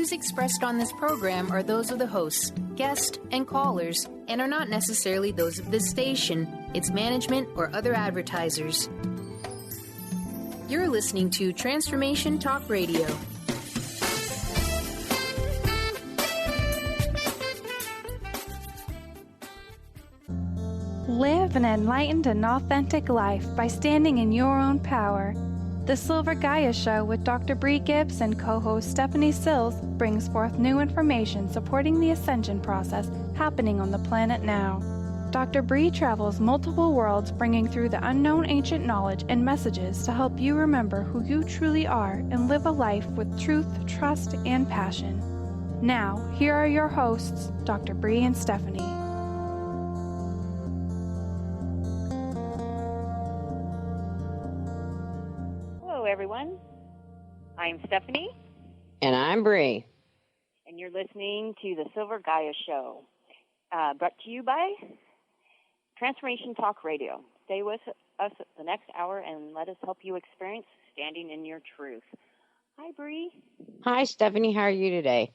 views expressed on this program are those of the hosts, guests, and callers, and are not necessarily those of this station, its management, or other advertisers. You're listening to Transformation Talk Radio. Live an enlightened and authentic life by standing in your own power. The Silver Gaia Show with Dr. Bree Gibbs and co-host Stephanie Sills brings forth new information supporting the ascension process happening on the planet now. Dr. Bree travels multiple worlds bringing through the unknown ancient knowledge and messages to help you remember who you truly are and live a life with truth, trust, and passion. Now, here are your hosts, Dr. Bree and Stephanie. Everyone. I'm Stephanie. And I'm Bree. And you're listening to the Silver Gaia Show, brought to you by Transformation Talk Radio. Stay with us the next hour and let us help you experience standing in your truth. Hi, Bree. Hi, Stephanie. How are you today?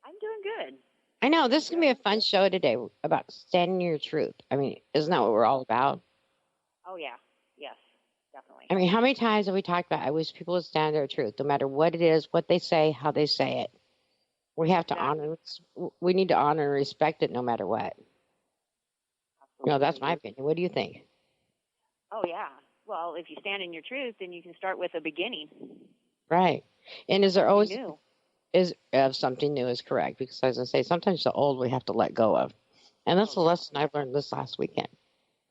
I'm doing good. I know. This is going to be a fun show today about standing in your truth. I mean, isn't that what we're all about? Oh, yeah. Yes. Definitely. I mean, how many times have we talked about I wish people would stand their truth, no matter what it is, what they say, how they say it. We have to honor, we need to honor and respect it no matter what. Absolutely. No, that's my opinion. What do you think? Oh, yeah. Well, if you stand in your truth, then you can start with a beginning. Right. And is there always, new. Something new is correct, because as I say, sometimes the old we have to let go of. And that's the lesson I've learned this last weekend.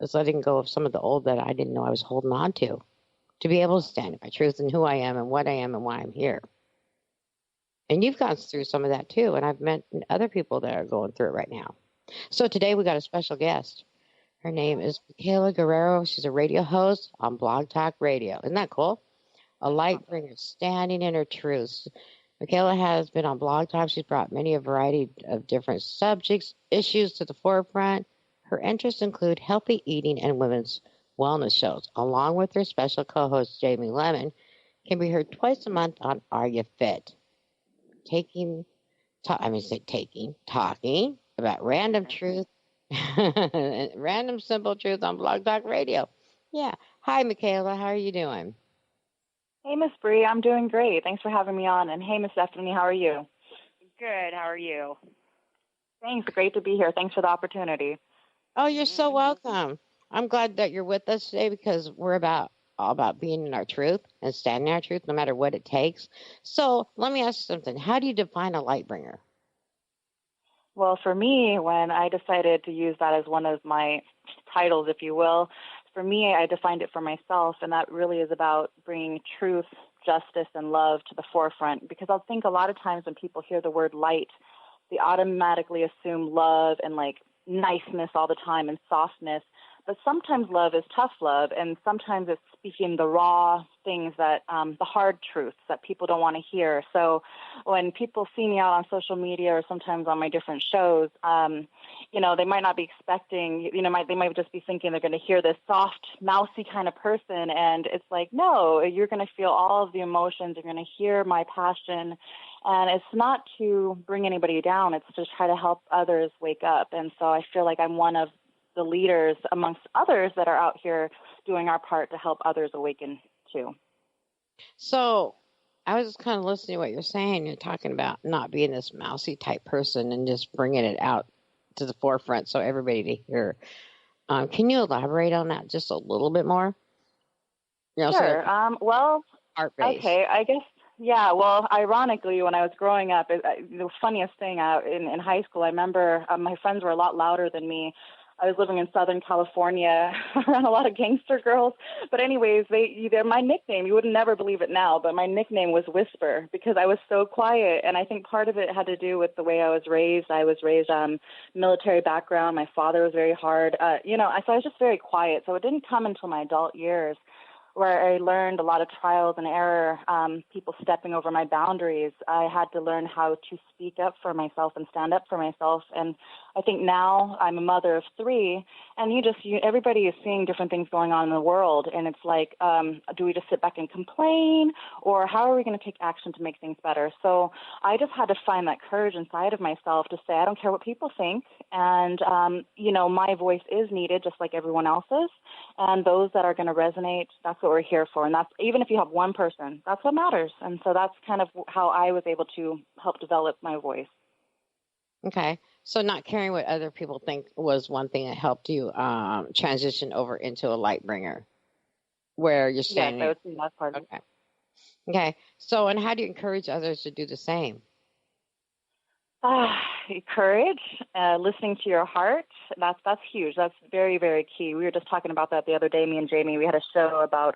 Is letting go of some of the old that I didn't know I was holding on to be able to stand in my truth and who I am and what I am and why I'm here. And you've gone through some of that too, and I've met other people that are going through it right now. So today we got a special guest. Her name is Michaella Guerrer. She's a radio host on Blog Talk Radio. Isn't that cool? A light bringer standing in her truth. Michaella has been on Blog Talk. She's brought many a variety of different subjects, issues to the forefront. Her interests include healthy eating and women's wellness shows, along with her special co-host, Jamie Lemmon, can be heard twice a month on Are You Phit? Talking about random truth, random simple truth on Blog Talk Radio. Yeah. Hi, Michaella. How are you doing? Hey, Miss Bree. I'm doing great. Thanks for having me on. And hey, Miss Stephanie, how are you? Good. How are you? Thanks. Great to be here. Thanks for the opportunity. Oh, you're so welcome. I'm glad that you're with us today because we're all about being in our truth and standing in our truth no matter what it takes. So let me ask you something. How do you define a light bringer? Well, for me, when I decided to use that as one of my titles, if you will, for me, I defined it for myself, and that really is about bringing truth, justice, and love to the forefront. Because I think a lot of times when people hear the word light, they automatically assume love and niceness all the time and softness, but sometimes love is tough love, and sometimes it's speaking the raw things that the hard truths that people don't want to hear. So when people see me out on social media or sometimes on my different shows, they might not be expecting, they might just be thinking they're going to hear this soft, mousy kind of person, and it's like, no, you're going to feel all of the emotions, you're going to hear my passion. And it's not to bring anybody down. It's to try to help others wake up. And so I feel like I'm one of the leaders amongst others that are out here doing our part to help others awaken too. So I was just kind of listening to what you're saying. You're talking about not being this mousy type person and just bringing it out to the forefront so everybody to hear. Can you elaborate on that just a little bit more? Sure. Art-based. Okay, I guess. Yeah, well, ironically, when I was growing up, the funniest thing in high school, I remember my friends were a lot louder than me. I was living in Southern California around a lot of gangster girls. But anyways, they're my nickname. You would never believe it now, but my nickname was Whisper because I was so quiet. And I think part of it had to do with the way I was raised. I was raised military background. My father was very hard. So I was just very quiet. So it didn't come until my adult years where I learned a lot of trials and error, people stepping over my boundaries. I had to learn how to speak up for myself and stand up for myself. And I think now I'm a mother of 3, and everybody is seeing different things going on in the world, and it's like, do we just sit back and complain, or how are we going to take action to make things better? So I just had to find that courage inside of myself to say, I don't care what people think, and my voice is needed just like everyone else's, and those that are going to resonate, that's what we're here for. And that's, even if you have one person, that's what matters. And so that's kind of how I was able to help develop my voice. Okay. So not caring what other people think was one thing that helped you transition over into a light bringer, where you're saying. Yes, I would say that's part of it. Okay. Okay. So, and how do you encourage others to do the same? Courage, listening to your heart. That's huge. That's very, very key. We were just talking about that the other day, me and Jamie. We had a show about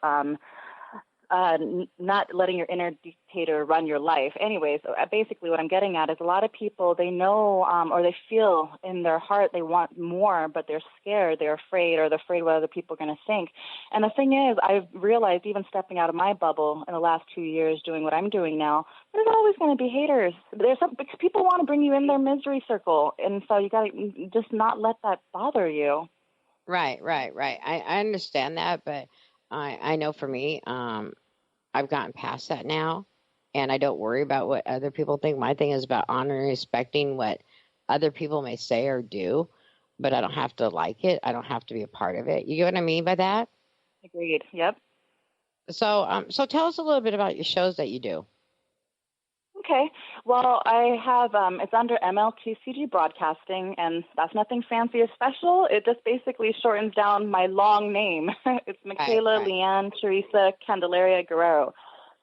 not letting your inner dictator run your life. Anyways, basically what I'm getting at is a lot of people, they know or they feel in their heart they want more, but they're scared, they're afraid, or they're afraid what other people are going to think. And the thing is, I've realized, even stepping out of my bubble in the last 2 years doing what I'm doing now, there's always going to be haters. Because people want to bring you in their misery circle, and so you got to just not let that bother you. Right. I understand that, but I know for me, I've gotten past that now, and I don't worry about what other people think. My thing is about honoring and respecting what other people may say or do, but I don't have to like it. I don't have to be a part of it. You get what I mean by that? Agreed. Yep. So, so tell us a little bit about your shows that you do. Okay. Well, I have, it's under MLTCG Broadcasting, and that's nothing fancy or special. It just basically shortens down my long name. It's Michaella Leanne Teresa Candelaria Guerrero.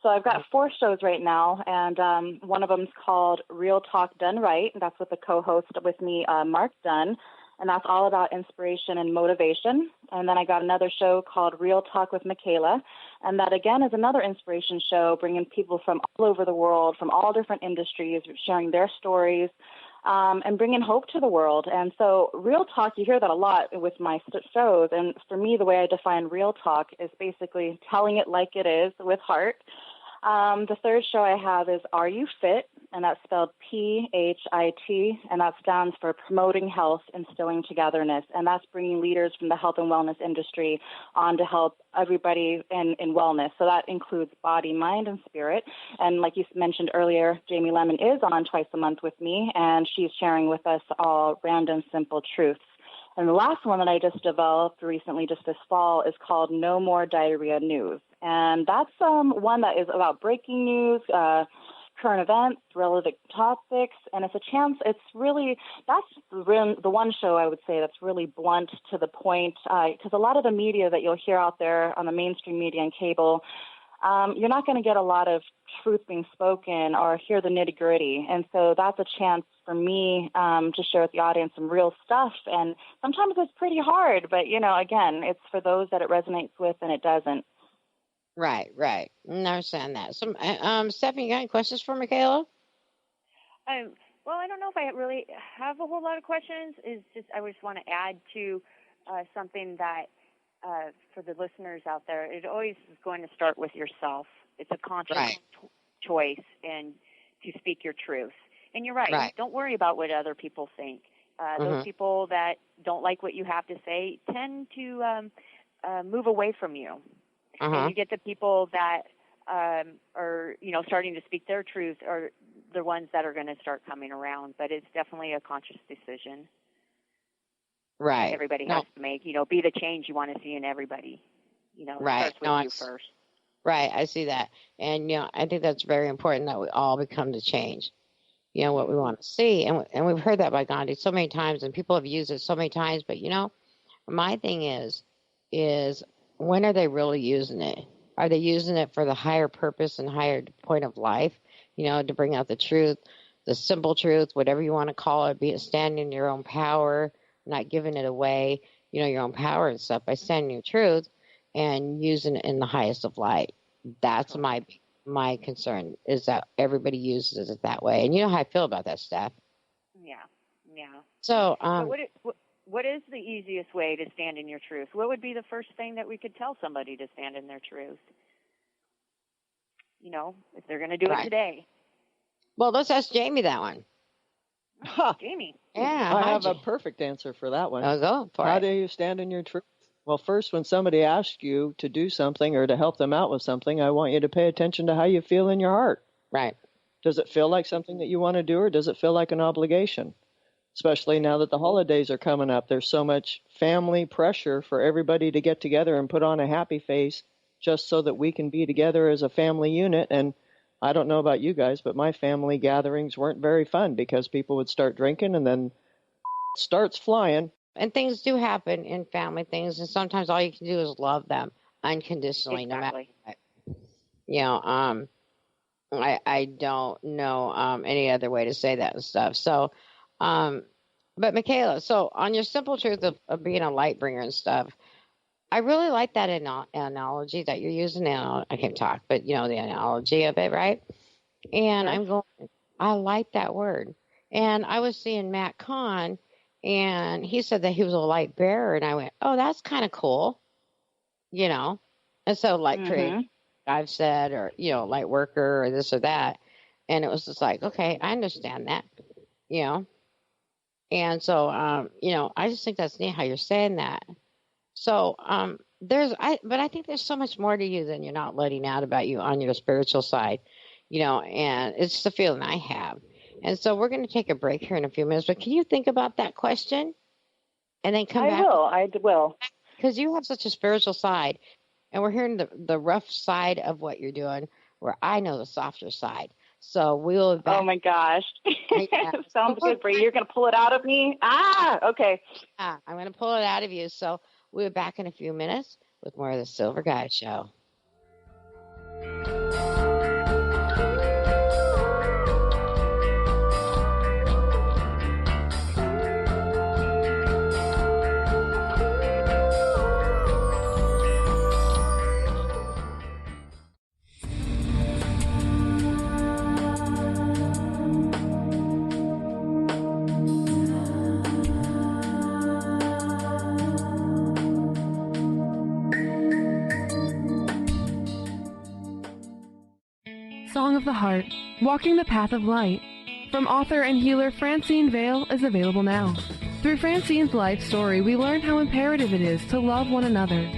So I've got 4 shows right now, and one of them is called Real Talk Done Right. That's with the co-host with me, Mark Dunn. And that's all about inspiration and motivation. And then I got another show called Real Talk with Michaella, and that again is another inspiration show, bringing people from all over the world, from all different industries, sharing their stories, and bringing hope to the world. And so real talk, you hear that a lot with my shows. And for me, the way I define real talk is basically telling it like it is with heart. The third show I have is Are You Phit? And that's spelled PHIT, and that stands for Promoting Health, Instilling Togetherness. And that's bringing leaders from the health and wellness industry on to help everybody in wellness. So that includes body, mind, and spirit. And like you mentioned earlier, Jamie Lemmon is on twice a month with me, and she's sharing with us all random, simple truths. And the last one that I just developed recently, just this fall, is called No More Diarrhea News. And that's one that is about breaking news, current events, relevant topics, and it's a chance. It's really, that's the one show I would say that's really blunt to the point, because a lot of the media that you'll hear out there on the mainstream media and cable, you're not going to get a lot of truth being spoken or hear the nitty gritty. And so that's a chance for me to share with the audience some real stuff. And sometimes it's pretty hard, but, again, it's for those that it resonates with and it doesn't. Right. I understand that. So, Stephanie, you got any questions for Michaella? Well, I don't know if I really have a whole lot of questions. It's just I just want to add to something that for the listeners out there, it always is going to start with yourself. It's a conscious choice and to speak your truth. And you're right. Don't worry about what other people think. Those people that don't like what you have to say tend to move away from you. And you get the people that are, starting to speak their truth are the ones that are going to start coming around. But it's definitely a conscious decision. Right. Everybody has to make, be the change you want to see in everybody. It starts with you first. Right. I see that. And, I think that's very important that we all become the change, what we want to see. And we've heard that by Gandhi so many times, and people have used it so many times. But, my thing is when are they really using it? Are they using it for the higher purpose and higher point of life, to bring out the truth, the simple truth, whatever you want to call it, be it standing in your own power, not giving it away, your own power and stuff, by standing your truth and using it in the highest of light. That's my concern, is that everybody uses it that way. And you know how I feel about that, Steph. Yeah. So, what is the easiest way to stand in your truth? What would be the first thing that we could tell somebody to stand in their truth? If they're going to do it today. Well, let's ask Jamie that one. Jamie. Yeah, I have a perfect answer for that one. I'll go for How it. do you stand in your truth? Well, first, when somebody asks you to do something or to help them out with something, I want you to pay attention to how you feel in your heart. Right. Does it feel like something that you want to do, or does it feel like an obligation? Especially now that the holidays are coming up, there's so much family pressure for everybody to get together and put on a happy face just so that we can be together as a family unit. And I don't know about you guys, but my family gatherings weren't very fun because people would start drinking and then starts flying. And things do happen in family things, and sometimes all you can do is love them unconditionally, no matter what. You know, I don't know any other way to say that and stuff. So, but Michaella, so on your simple truth of being a light bringer and stuff, I really like that analogy that you're using now. I can't talk, but you know, the analogy of it, right? And Yes. I like that word. And I was seeing Matt Kahn, and he said that he was a light bearer, and I went, oh, that's kind of cool, you know? And so like creative, I've said, or, you know, light worker or this or that. And it was just like, okay, I understand that, you know? And so, you know, I just think that's neat how you're saying that. So, but I think there's so much more to you than you're not letting out about you on your spiritual side, you know, and it's the feeling I have. And so we're going to take a break here in a few minutes, but can you think about that question and then come back? I will. Because you have such a spiritual side, and we're hearing the rough side of what you're doing, where I know the softer side. So we'll be back. Oh, my gosh. Yeah. Sounds good for you. You're going to pull it out of me? Okay. I'm going to pull it out of you. So we'll be back in a few minutes with more of the Silver Gaia Show. Song of the Heart, Walking the Path of Light, from author and healer Francine Vale, is available now. Through Francine's life story, we learn how imperative it is to love one another.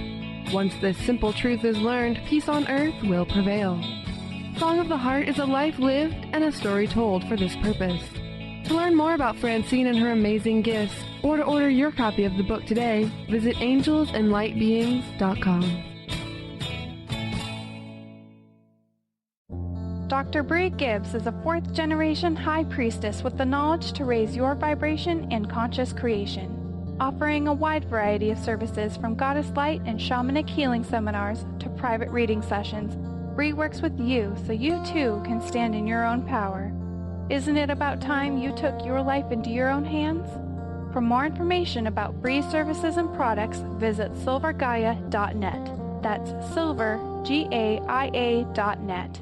Once this simple truth is learned, peace on earth will prevail. Song of the Heart is a life lived and a story told for this purpose. To learn more about Francine and her amazing gifts, or to order your copy of the book today, visit angelsandlightbeings.com. Dr. Bree Gibbs is a fourth-generation high priestess with the knowledge to raise your vibration in conscious creation, offering a wide variety of services from goddess light and shamanic healing seminars to private reading sessions. Bree works with you so you too can stand in your own power. Isn't it about time you took your life into your own hands? For more information about Bree's services and products, visit silvergaia.net. That's silvergaia.net.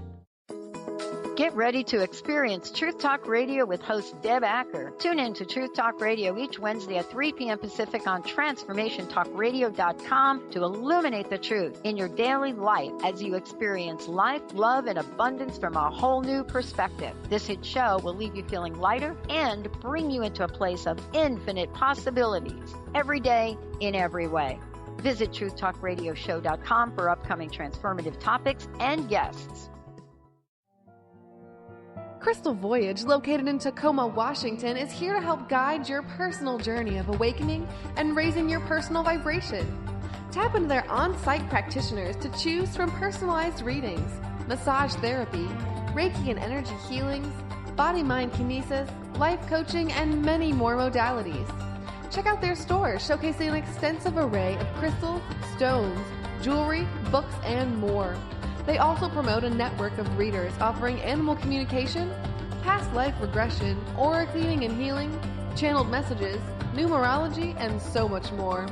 Get ready to experience Truth Talk Radio with host Deb Acker. Tune in to Truth Talk Radio each Wednesday at 3 p.m. Pacific on TransformationTalkRadio.com to illuminate the truth in your daily life as you experience life, love, and abundance from a whole new perspective. This hit show will leave you feeling lighter and bring you into a place of infinite possibilities every day in every way. Visit TruthTalkRadioshow.com for upcoming transformative topics and guests. Crystal Voyage, located in Tacoma, Washington, is here to help guide your personal journey of awakening and raising your personal vibration. Tap into their on-site practitioners to choose from personalized readings, massage therapy, Reiki and energy healings, body-mind kinesis, life coaching, and many more modalities. Check out their store, showcasing an extensive array of crystals, stones, jewelry, books, and more. They also promote a network of readers offering animal communication, past life regression, aura cleaning and healing, channeled messages, numerology, and so much more.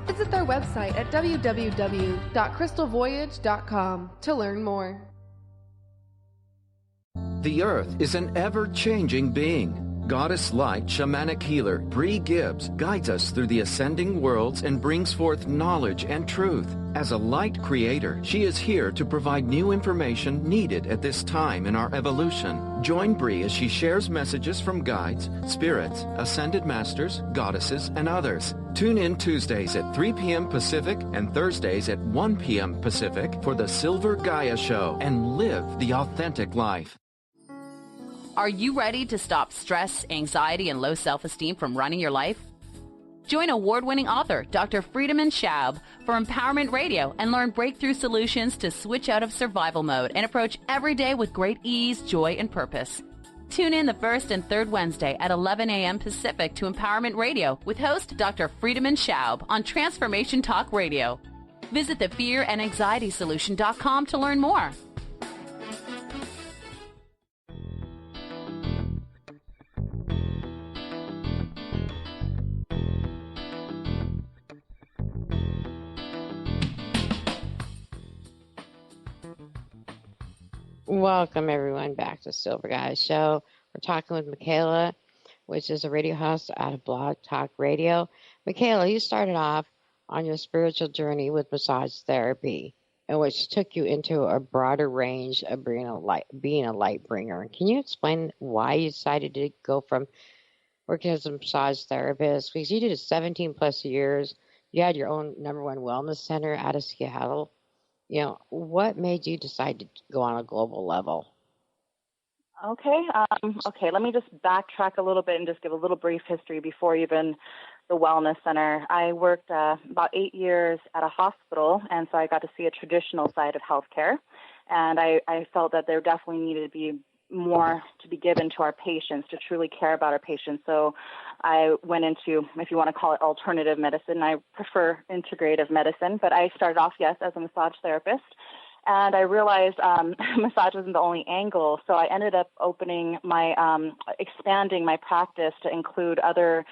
Visit their website at www.crystalvoyage.com to learn more. The Earth is an ever-changing being. Goddess Light Shamanic Healer Bree Gibbs guides us through the ascending worlds and brings forth knowledge and truth. As a light creator, she is here to provide new information needed at this time in our evolution. Join Bree as she shares messages from guides, spirits, ascended masters, goddesses, and others. Tune in Tuesdays at 3 p.m. Pacific and Thursdays at 1 p.m. Pacific for the Silver Gaia Show and live the authentic life. Are you ready to stop stress, anxiety, and low self-esteem from running your life? Join award-winning author Dr. Friedemann Schaub for Empowerment Radio and learn breakthrough solutions to switch out of survival mode and approach every day with great ease, joy, and purpose. Tune in the first and third Wednesday at 11 a.m. Pacific to Empowerment Radio with host Dr. Friedemann Schaub on Transformation Talk Radio. Visit thefearandanxietysolution.com to learn more. Welcome, everyone, back to Silver Gaia Show. We're talking with Michaella, which is a radio host out of Blog Talk Radio. Michaella, you started off on your spiritual journey with massage therapy, and which took you into a broader range of being a light bringer. Can you explain why you decided to go from working as a massage therapist? Because you did it 17 plus years. You had your own #1 wellness center out of Seattle. What made you decide to go on a global level? Okay, let me just backtrack a little bit and just give a little brief history before even the Wellness Center. I worked about 8 years at a hospital, and so I got to see a traditional side of healthcare, and I felt that there definitely needed to be more to be given to our patients, to truly care about our patients. So I went into, if you want to call it alternative medicine, I prefer integrative medicine, but I started off, yes, as a massage therapist. And I realized massage wasn't the only angle, so I ended up expanding my practice to include other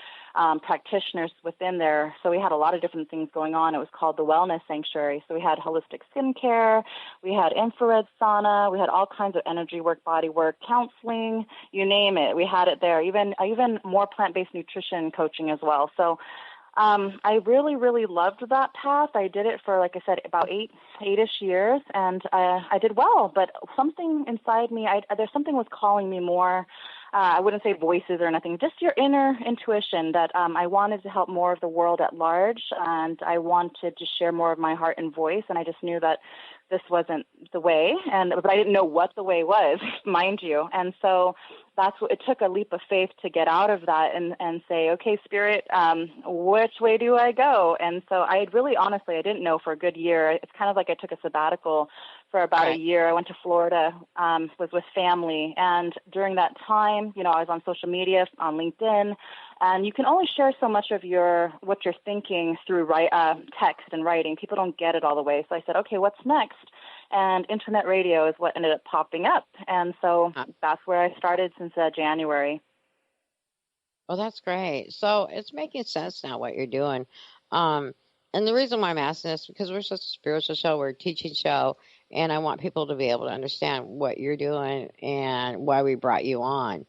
practitioners within there. So we had a lot of different things going on. It was called the Wellness Sanctuary. So we had holistic skincare, we had infrared sauna, we had all kinds of energy work, body work, counseling, you name it. We had it there. Even more plant-based nutrition coaching as well. So I really, really loved that path. I did it for, like I said, about eight-ish years, and I did well. But something inside me, there's something was calling me more. I wouldn't say voices or nothing, just your inner intuition that I wanted to help more of the world at large, and I wanted to share more of my heart and voice, and I just knew that this wasn't the way, but I didn't know what the way was, mind you. And so it took a leap of faith to get out of that and say, okay, Spirit, which way do I go? And so I didn't know for a good year. It's kind of like I took a sabbatical for about a year. I went to Florida, was with family. And during that time, I was on social media, on LinkedIn, and you can only share so much of what you're thinking through text and writing. People don't get it all the way. So I said, okay, what's next? And internet radio is what ended up popping up. And so that's where I started since January. Well, that's great. So it's making sense now what you're doing. And the reason why I'm asking this, because we're such a spiritual show, we're a teaching show, and I want people to be able to understand what you're doing and why we brought you on.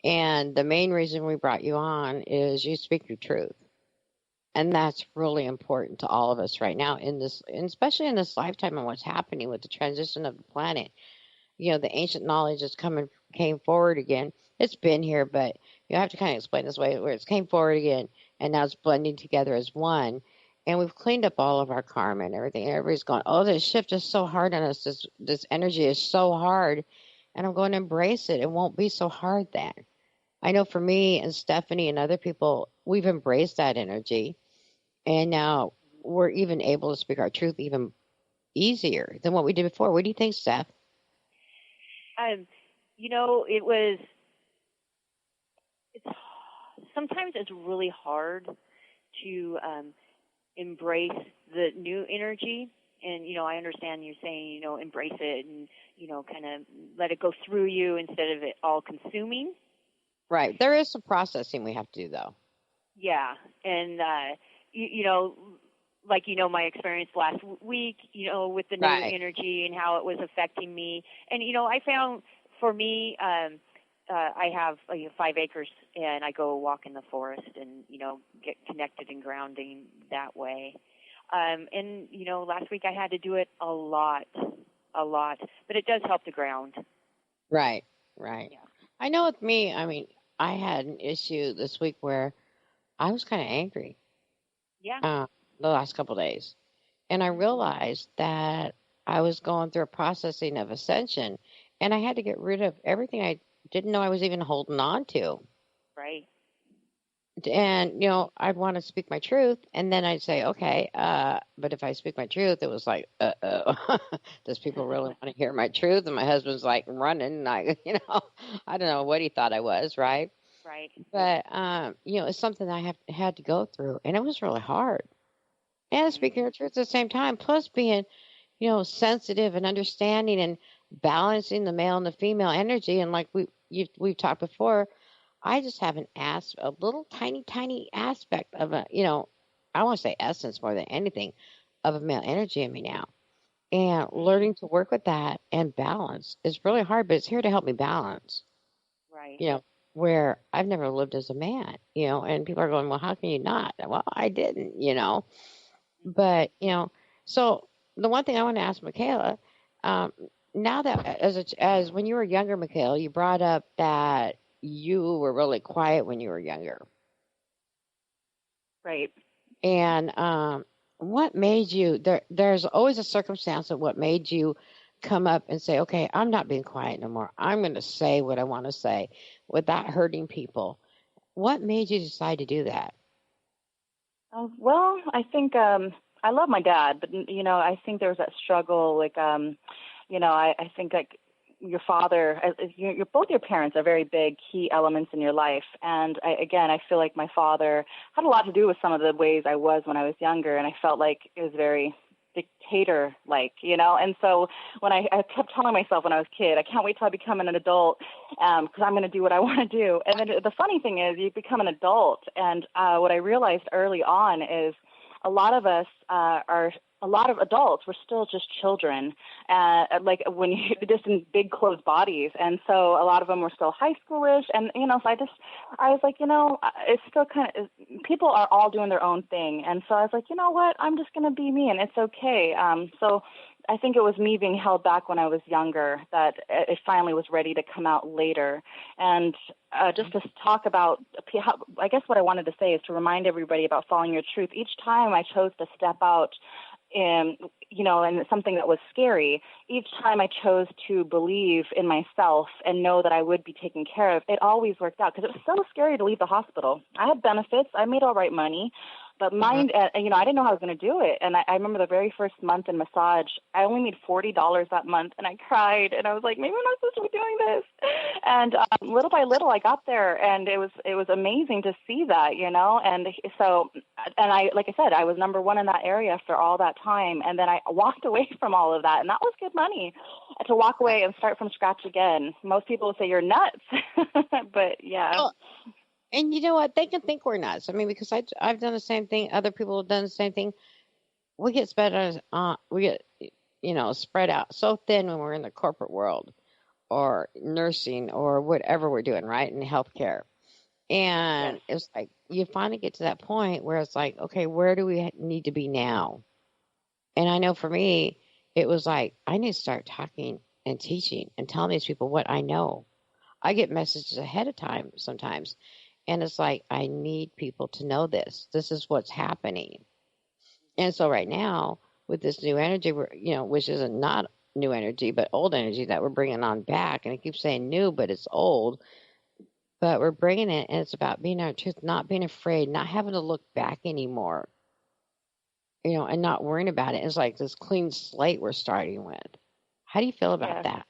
And the main reason we brought you on is you speak your truth. And that's really important to all of us right now especially in this lifetime and what's happening with the transition of the planet. The ancient knowledge came forward again. It's been here, but you have to kind of explain this way where it came forward again and now it's blending together as one. And we've cleaned up all of our karma and everything. Everybody's going, oh, this shift is so hard on us. This energy is so hard. And I'm going to embrace it. It won't be so hard then. I know for me and Stephanie and other people, we've embraced that energy. And now we're even able to speak our truth even easier than what we did before. What do you think, Steph? Sometimes it's really hard to embrace the new energy. And, I understand you're saying, embrace it and, kind of let it go through you instead of it all consuming. Right. There is some processing we have to do, though. Yeah. And, my experience last week, with the new energy and how it was affecting me. And, I found for me, I have 5 acres, and I go walk in the forest and, get connected and grounding that way. And, last week I had to do it a lot, but it does help to ground. Right. Yeah. I know with me, I had an issue this week where I was kind of angry. Yeah. The last couple of days. And I realized that I was going through a processing of ascension, and I had to get rid of everything I didn't know I was even holding on to. Right. And, I'd want to speak my truth, and then I'd say, okay, but if I speak my truth, it was like, does people really want to hear my truth? And my husband's like running, and I don't know what he thought I was, right? Right. But, it's something I had to go through, and it was really hard. And speaking your truth at the same time, plus being, sensitive and understanding and balancing the male and the female energy. And like we've talked before, I just have a little tiny aspect of I want to say essence more than anything of a male energy in me now. And learning to work with that and balance is really hard, but it's here to help me balance. Right. Where I've never lived as a man, and people are going, well, how can you not? Well, I didn't, But, so the one thing I want to ask Michaella, now that as when you were younger, Michaela, you brought up that you were really quiet when you were younger. Right. And what made you, there's always a circumstance of what made you come up and say, okay, I'm not being quiet no more. I'm going to say what I want to say without hurting people. What made you decide to do that? Well, I think I love my dad, but I think there was that struggle. Like, I think like your father, both your parents are very big key elements in your life, and I feel like my father had a lot to do with some of the ways I was when I was younger, and I felt like it was very dictator-like, and so when I kept telling myself when I was a kid, I can't wait till I become an adult because I'm going to do what I want to do. And then the funny thing is you become an adult, and what I realized early on is a lot of us a lot of adults were still just children, like when you just in big closed bodies. And so a lot of them were still high schoolish. And, so I was like, it's still people are all doing their own thing. And so I was like, you know what, I'm just going to be me and it's okay. So I think it was me being held back when I was younger that it finally was ready to come out later. And just to talk about, I guess what I wanted to say is to remind everybody about following your truth. Each time I chose to step out and something that was scary, each time I chose to believe in myself and know that I would be taken care of, it always worked out because it was so scary to leave the hospital. I had benefits. I made all right money. But mine, I didn't know how I was going to do it. And I remember the very first month in massage, I only made $40 that month. And I cried. And I was like, maybe I'm not supposed to be doing this. And little by little, I got there. And it was amazing to see that, And so, like I said, I was number one in that area for all that time. And then I walked away from all of that. And that was good money to walk away and start from scratch again. Most people would say you're nuts. But, yeah. Well, and you know what? They can think we're nuts. Because I've done the same thing. Other people have done the same thing. We get spread out so thin when we're in the corporate world or nursing or whatever we're doing, right, in healthcare. And It's like you finally get to that point where it's like, okay, where do we need to be now? And I know for me, it was like, I need to start talking and teaching and telling these people what I know. I get messages ahead of time sometimes. And it's like, I need people to know this. This is what's happening. And so right now, with this new energy, which isn't not new energy, but old energy that we're bringing on back, and I keep saying new, but it's old, but we're bringing it, and it's about being our truth, not being afraid, not having to look back anymore, and not worrying about it. It's like this clean slate we're starting with. How do you feel about that?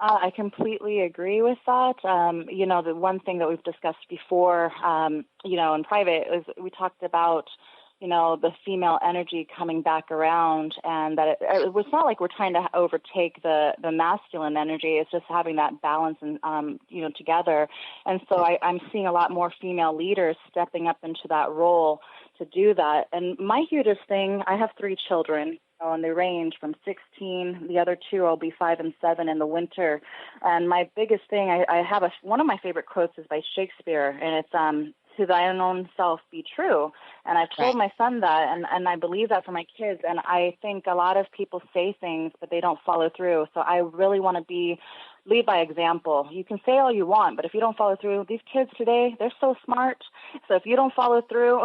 I completely agree with that. The one thing that we've discussed before, in private is we talked about, the female energy coming back around, and that it was not like we're trying to overtake the masculine energy. It's just having that balance and, together. And so I'm seeing a lot more female leaders stepping up into that role to do that. And my hugest thing, I have 3 children. and they range from 16. The other two will be 5 and 7 in the winter. And my biggest thing, I have one of my favorite quotes is by Shakespeare, and it's to thine own self be true. And I've told my son that, and I believe that for my kids. And I think a lot of people say things, but they don't follow through. So I really want to lead by example. You can say all you want, but if you don't follow through, these kids today, they're so smart. So if you don't follow through,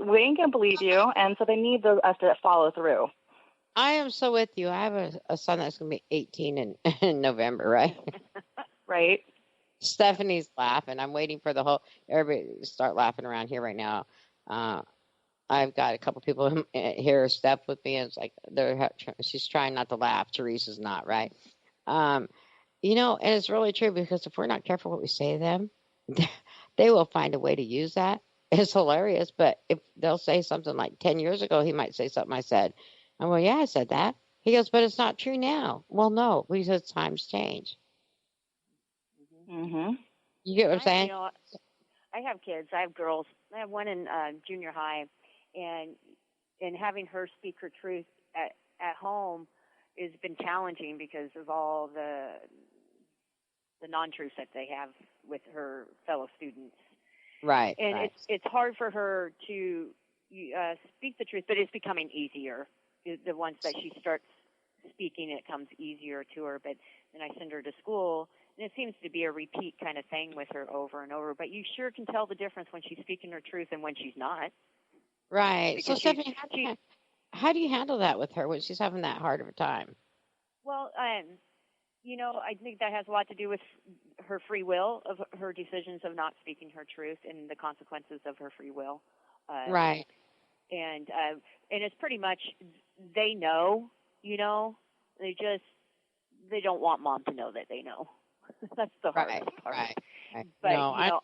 we ain't going to believe you. And so they need us to follow through. I am so with you. I have a son that's going to be 18 in November, right? Right. Stephanie's laughing. I'm waiting for everybody to start laughing around here right now. I've got a couple people here step with me, and it's like she's trying not to laugh. Teresa's not, right? And it's really true, because if we're not careful what we say to them, they will find a way to use that. It's hilarious, but if they'll say something like 10 years ago, he might say something I said. I'm well, yeah, I said that. He goes, but it's not true now. Well, no, because times change. Mm-hmm. You get what I'm saying? I have kids. I have girls. I have one in junior high, and having her speak her truth at home has been challenging because of all the non-truths that they have with her fellow students. Right. And it's hard for her to speak the truth, but it's becoming easier. The ones that she starts speaking, it comes easier to her. But then I send her to school, and it seems to be a repeat kind of thing with her over and over. But you sure can tell the difference when she's speaking her truth and when she's not. Right. Because so, Stephanie, how do you handle that with her when she's having that hard of a time? Well, I think that has a lot to do with her free will, of her decisions of not speaking her truth and the consequences of her free will. Right. And it's pretty much, they know, they don't want mom to know that they know. That's the hardest part. Right. But,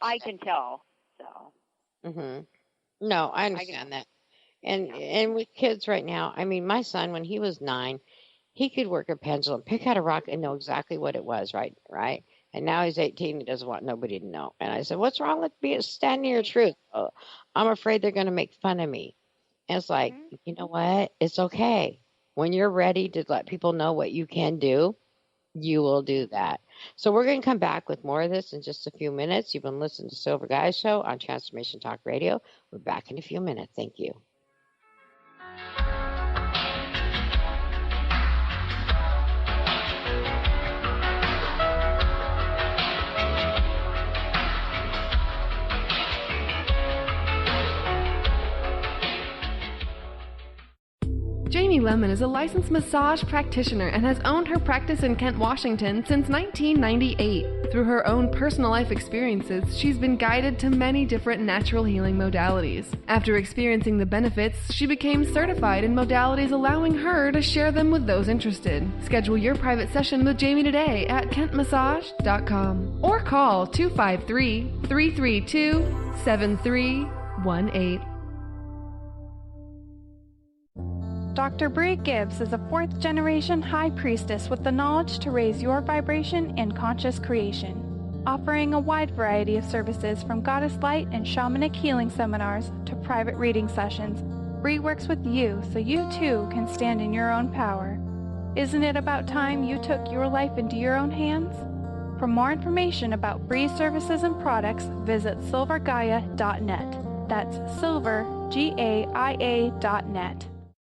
I can tell, so. Mm-hmm. No, I understand that. And with kids right now, I mean, my son, when he was 9, he could work a pencil and pick out a rock and know exactly what it was, right? And now he's 18, he doesn't want nobody to know. And I said, what's wrong with standing your truth? Oh, I'm afraid they're going to make fun of me. And it's like, you know what? It's okay. When you're ready to let people know what you can do, you will do that. So we're going to come back with more of this in just a few minutes. You've been listening to Silver Gaia Show on Transformation Talk Radio. We're back in a few minutes. Thank you. Jamie Lemmon is a licensed massage practitioner and has owned her practice in Kent, Washington since 1998. Through her own personal life experiences, she's been guided to many different natural healing modalities. After experiencing the benefits, she became certified in modalities, allowing her to share them with those interested. Schedule your private session with Jamie today at kentmassage.com or call 253-332-7318. Dr. Bree Gibbs is a 4th-generation high priestess with the knowledge to raise your vibration in conscious creation. Offering a wide variety of services from Goddess Light and Shamanic healing seminars to private reading sessions, Bree works with you so you too can stand in your own power. Isn't it about time you took your life into your own hands? For more information about Bree's services and products, visit silvergaia.net. That's silver, Gaia.net.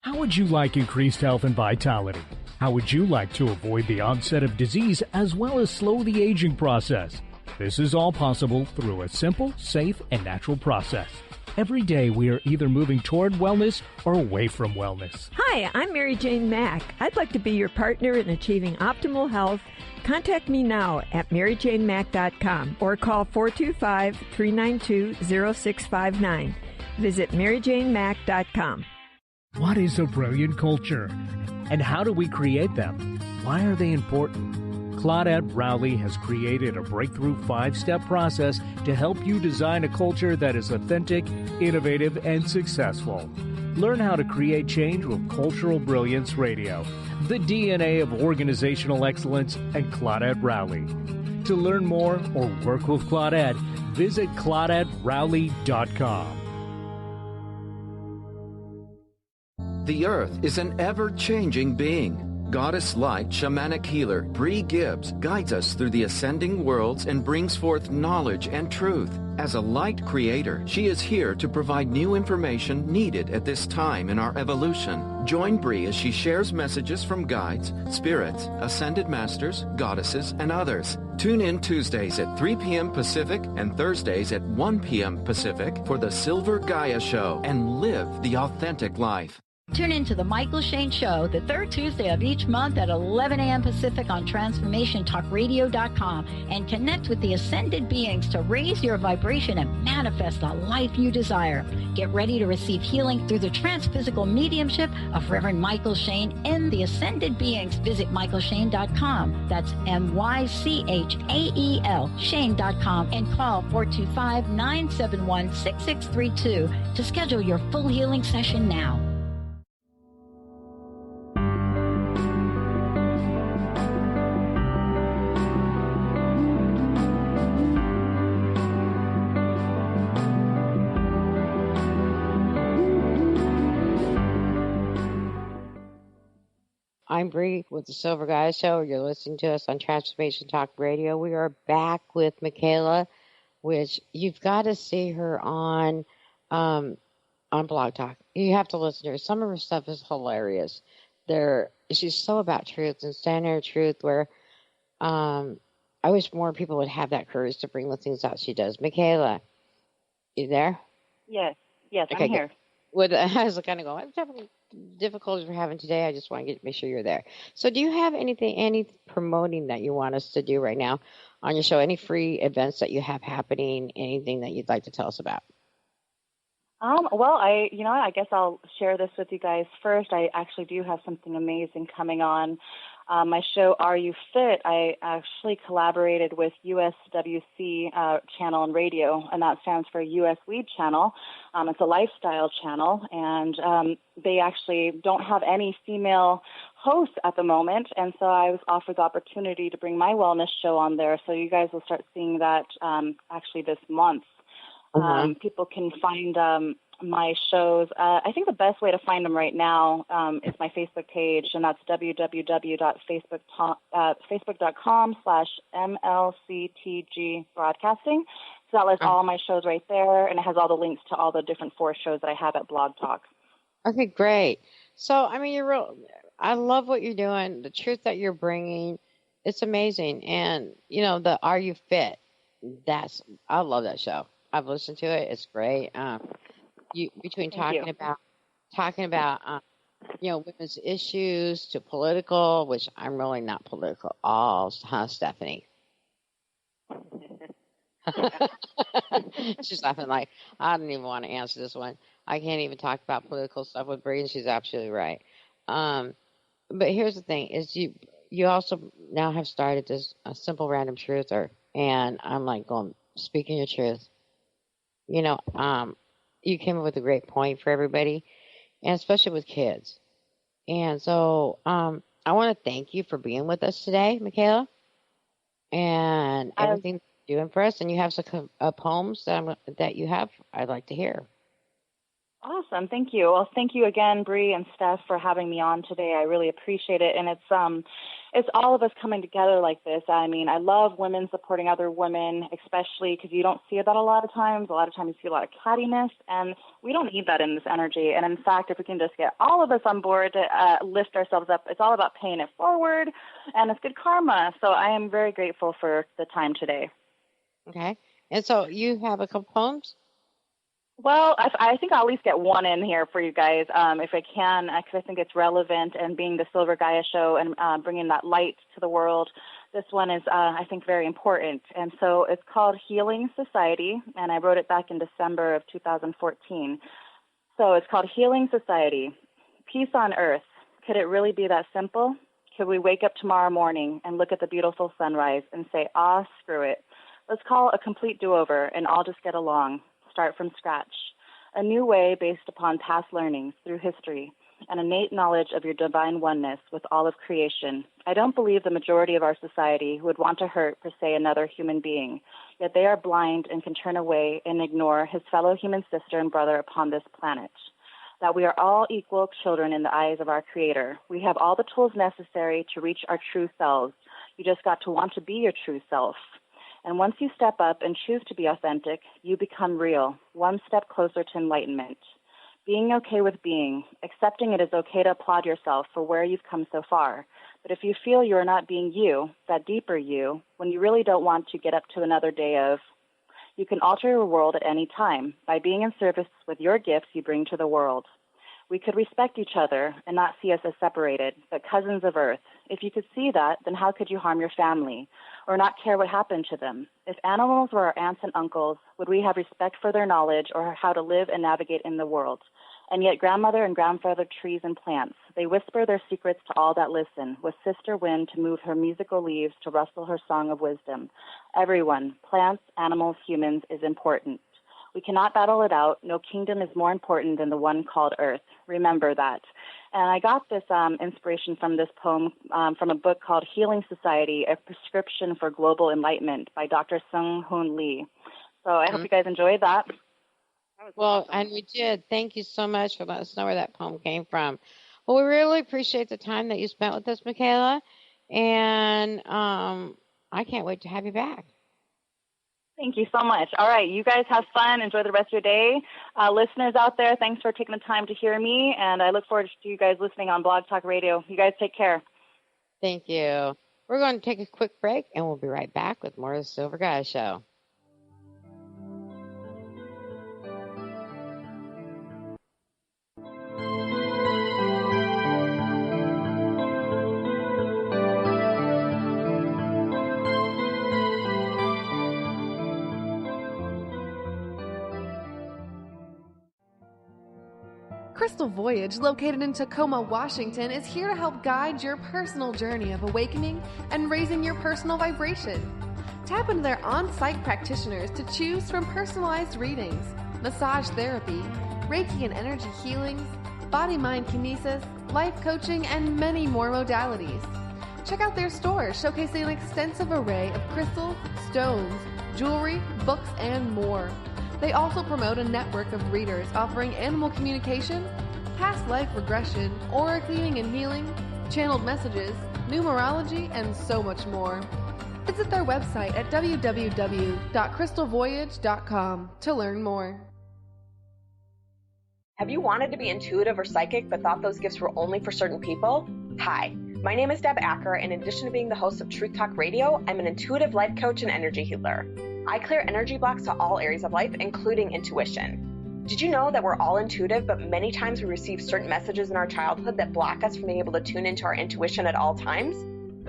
How would you like increased health and vitality? How would you like to avoid the onset of disease as well as slow the aging process? This is all possible through a simple, safe, and natural process. Every day we are either moving toward wellness or away from wellness. Hi, I'm Mary Jane Mack. I'd like to be your partner in achieving optimal health. Contact me now at maryjanemack.com or call 425-392-0659. Visit maryjanemack.com. What is a brilliant culture? And how do we create them? Why are they important? Claudette Rowley has created a breakthrough 5-step process to help you design a culture that is authentic, innovative, and successful. Learn how to create change with Cultural Brilliance Radio, the DNA of organizational excellence, and Claudette Rowley. To learn more or work with Claudette, visit ClaudetteRowley.com. The Earth is an ever-changing being. Goddess Light Shamanic Healer Bree Gibbs guides us through the ascending worlds and brings forth knowledge and truth. As a light creator, she is here to provide new information needed at this time in our evolution. Join Bree as she shares messages from guides, spirits, ascended masters, goddesses, and others. Tune in Tuesdays at 3 p.m. Pacific and Thursdays at 1 p.m. Pacific for the Silver Gaia Show and live the authentic life. Tune in to the Michael Shane Show the third Tuesday of each month at 11 a.m. Pacific on TransformationTalkRadio.com and connect with the ascended beings to raise your vibration and manifest the life you desire. Get ready to receive healing through the transphysical mediumship of Reverend Michael Shane and the ascended beings. Visit MichaelShane.com. That's MyChael, Shane.com, and call 425-971-6632 to schedule your full healing session now. I'm Bree with the Silver Gaia Show. You're listening to us on Transformation Talk Radio. We are back with Michaella, which you've got to see her on Blog Talk. You have to listen to her. Some of her stuff is hilarious. She's so about truth and standing her truth. Where I wish more people would have that courage to bring the things out she does. Michaella, you there? Yes, okay, I'm here. I was kind of going, I'm having difficulties we're having today. I just want to make sure you're there. So do you have any promoting that you want us to do right now on your show? Any free events that you have happening? Anything that you'd like to tell us about? Well, I guess I'll share this with you guys first. I actually do have something amazing coming on. My show, Are You Phit? I actually collaborated with USWC channel and radio, and that stands for US Weed Channel. It's a lifestyle channel, and they actually don't have any female hosts at the moment, and so I was offered the opportunity to bring my wellness show on there, so you guys will start seeing that actually this month. People can find my shows. I think the best way to find them right now is my Facebook page, and that's www.facebook.com/MLCTG Broadcasting. So that lists all my shows right there, and it has all the links to all the different 4 shows that I have at Blog Talk. Okay, great. So, I mean, I love what you're doing, the truth that you're bringing. It's amazing. And, the Are You Phit? I love that show. I've listened to it. It's great. Talking about women's issues to political, which I'm really not political at all, huh, Stephanie? She's laughing like, I don't even want to answer this one. I can't even talk about political stuff with Bree, and she's absolutely right. But here's the thing: is you also now have started this simple random truther, and I'm like going, speaking your truth. You came up with a great point for everybody, and especially with kids. And so I want to thank you for being with us today, Michaella, and everything you're doing for us. And you have some poems that you have I'd like to hear. Awesome. Thank you. Well, thank you again, Bree and Steph, for having me on today. I really appreciate it. And it's all of us coming together like this. I mean, I love women supporting other women, especially because you don't see that a lot of times. A lot of times you see a lot of cattiness, and we don't need that in this energy. And in fact, if we can just get all of us on board to lift ourselves up, it's all about paying it forward, and it's good karma. So I am very grateful for the time today. Okay. And so you have a couple poems? Well, I think I'll at least get one in here for you guys, if I can, because I think it's relevant, and being the Silver Gaia Show and bringing that light to the world, this one is, I think, very important. And so it's called Healing Society, and I wrote it back in December of 2014. So it's called Healing Society. Peace on Earth. Could it really be that simple? Could we wake up tomorrow morning and look at the beautiful sunrise and say, screw it. Let's call a complete do-over and all just get along. Start from scratch, a new way based upon past learnings through history and innate knowledge of your divine oneness with all of creation. I don't believe the majority of our society would want to hurt, per se, another human being, yet they are blind and can turn away and ignore his fellow human sister and brother upon this planet. that we are all equal children in the eyes of our Creator. We have all the tools necessary to reach our true selves. You just got to want to be your true self. And once you step up and choose to be authentic, you become real, one step closer to enlightenment. Being okay with being, accepting it is okay to applaud yourself for where you've come so far. But if you feel you are not being you, that deeper you, when you really don't want to get up to another day of, you can alter your world at any time by being in service with your gifts you bring to the world. We could respect each other and not see us as separated, but cousins of Earth. If you could see that, then how could you harm your family or not care what happened to them? If animals were our aunts and uncles, would we have respect for their knowledge or how to live and navigate in the world? And yet grandmother and grandfather trees and plants, they whisper their secrets to all that listen, with sister wind to move her musical leaves to rustle her song of wisdom. Everyone, plants, animals, humans, is important. We cannot battle it out. No kingdom is more important than the one called Earth. Remember that. And I got this inspiration from this poem from a book called Healing Society, A Prescription for Global Enlightenment by Dr. Sung Hoon Lee. So I hope you guys enjoyed that. Well, and we did. Thank you so much for letting us know where that poem came from. Well, we really appreciate the time that you spent with us, Michaella, and I can't wait to have you back. Thank you so much. All right, you guys have fun. Enjoy the rest of your day. Listeners out there, thanks for taking the time to hear me, and I look forward to you guys listening on Blog Talk Radio. You guys take care. Thank you. We're going to take a quick break, and we'll be right back with more of the Silver Gaia Show. Crystal Voyage, located in Tacoma, Washington, is here to help guide your personal journey of awakening and raising your personal vibration. Tap into their on-site practitioners to choose from personalized readings, massage therapy, Reiki and energy healings, body-mind kinesis, life coaching, and many more modalities. Check out their store showcasing an extensive array of crystals, stones, jewelry, books, and more. They also promote a network of readers offering animal communication, past life regression, aura cleaning and healing, channeled messages, numerology, and so much more. Visit their website at www.crystalvoyage.com to learn more. Have you wanted to be intuitive or psychic but thought those gifts were only for certain people? Hi, my name is Deb Acker, and in addition to being the host of Truth Talk Radio, I'm an intuitive life coach and energy healer. I clear energy blocks to all areas of life, including intuition. Did you know that we're all intuitive, but many times we receive certain messages in our childhood that block us from being able to tune into our intuition at all times?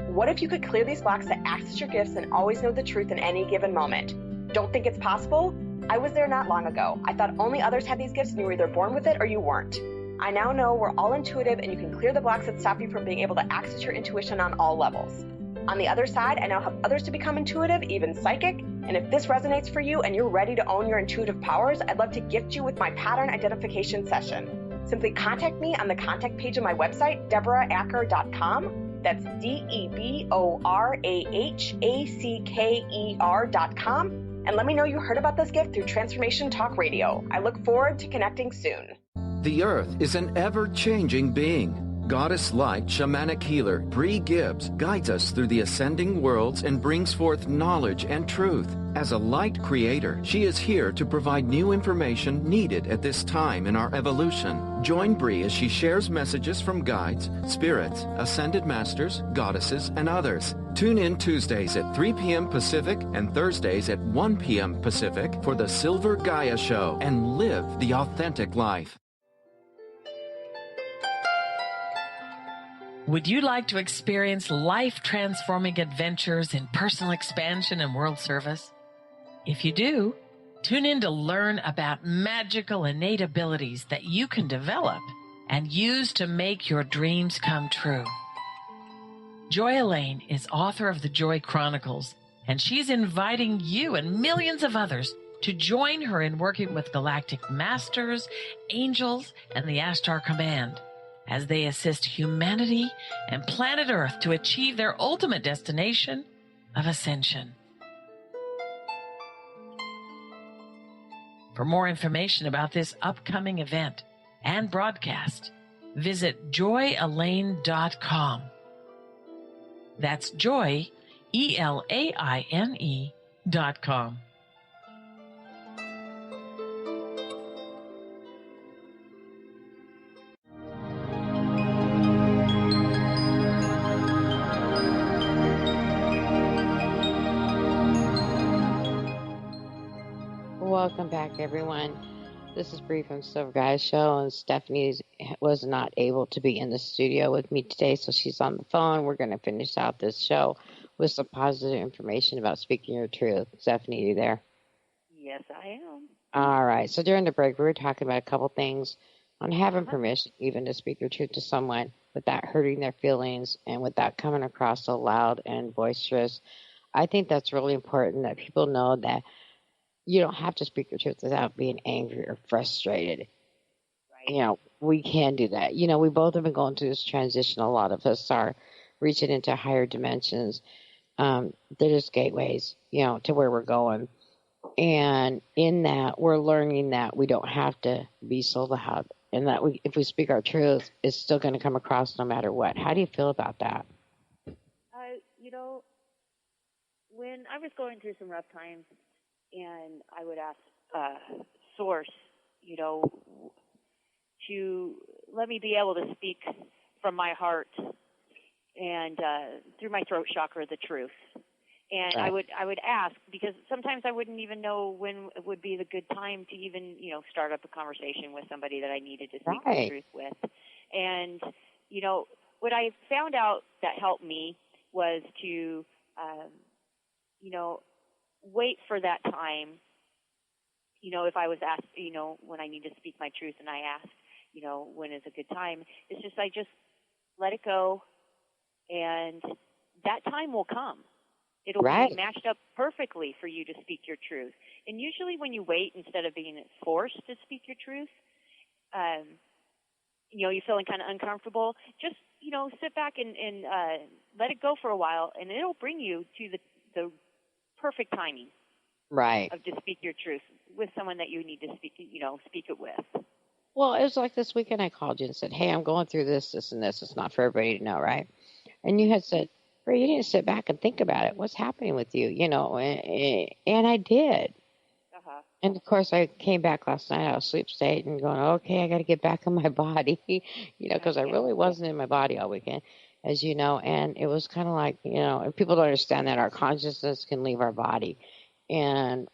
What if you could clear these blocks to access your gifts and always know the truth in any given moment? Don't think it's possible? I was there not long ago. I thought only others had these gifts and you were either born with it or you weren't. I now know we're all intuitive and you can clear the blocks that stop you from being able to access your intuition on all levels. On the other side, I now help others to become intuitive, even psychic, and if this resonates for you and you're ready to own your intuitive powers, I'd love to gift you with my pattern identification session. Simply contact me on the contact page of my website, DeborahAcker.com. That's DeborahAcker.com, and let me know you heard about this gift through Transformation Talk Radio. I look forward to connecting soon. The Earth is an ever-changing being. Goddess light shamanic healer Bree Gibbs guides us through the ascending worlds and brings forth knowledge and truth. As a light creator, she is here to provide new information needed at this time in our evolution. Join Bree as she shares messages from guides, spirits, ascended masters, goddesses, and others. Tune in Tuesdays at 3 p.m. Pacific and Thursdays at 1 p.m. Pacific for the Silver Gaia Show and live the authentic life. Would you like to experience life-transforming adventures in personal expansion and world service? If you do, tune in to learn about magical innate abilities that you can develop and use to make your dreams come true. Joy Elaine is author of the Joy Chronicles, and she's inviting you and millions of others to join her in working with galactic masters, angels, and the Ashtar Command as they assist humanity and planet Earth to achieve their ultimate destination of ascension. For more information about this upcoming event, and broadcast, visit joyelaine.com. That's joy, ELAINE.com. Welcome back, everyone. This is Bree from Silver Gaia Show, and Stephanie was not able to be in the studio with me today, so she's on the phone. We're going to finish out this show with some positive information about speaking your truth. Stephanie, are you there? Yes, I am. All right. So during the break, we were talking about a couple things on having permission even to speak your truth to someone without hurting their feelings and without coming across so loud and boisterous. I think that's really important that people know that you don't have to speak your truth without being angry or frustrated. Right. We can do that. We both have been going through this transition. A lot of us are reaching into higher dimensions. They're just gateways, to where we're going. And in that, we're learning that we don't have to be so loud, and that if we speak our truth, it's still going to come across no matter what. How do you feel about that? When I was going through some rough times, and I would ask Source, to let me be able to speak from my heart and through my throat chakra the truth. And right. I would ask, because sometimes I wouldn't even know when it would be the good time to even, start up a conversation with somebody that I needed to speak the truth with. And, what I found out that helped me was to, wait for that time, if I was asked, when I need to speak my truth and I asked, when is a good time, it's just I just let it go, and that time will come. It'll be matched up perfectly for you to speak your truth. And usually when you wait, instead of being forced to speak your truth, you're feeling kind of uncomfortable, just, sit back and let it go for a while, and it'll bring you to the perfect timing. Right. Of to speak your truth with someone that you need to speak it with. Well, it was like this weekend I called you and said, hey, I'm going through this, and this. It's not for everybody to know, right? And you had said, Ray, you need to sit back and think about it. What's happening with you? And I did. Uh-huh. And, of course, I came back last night out of sleep state and going, okay, I got to get back in my body, because I really wasn't in my body all weekend, as you know. And it was kind of like, and people don't understand that our consciousness can leave our body. And,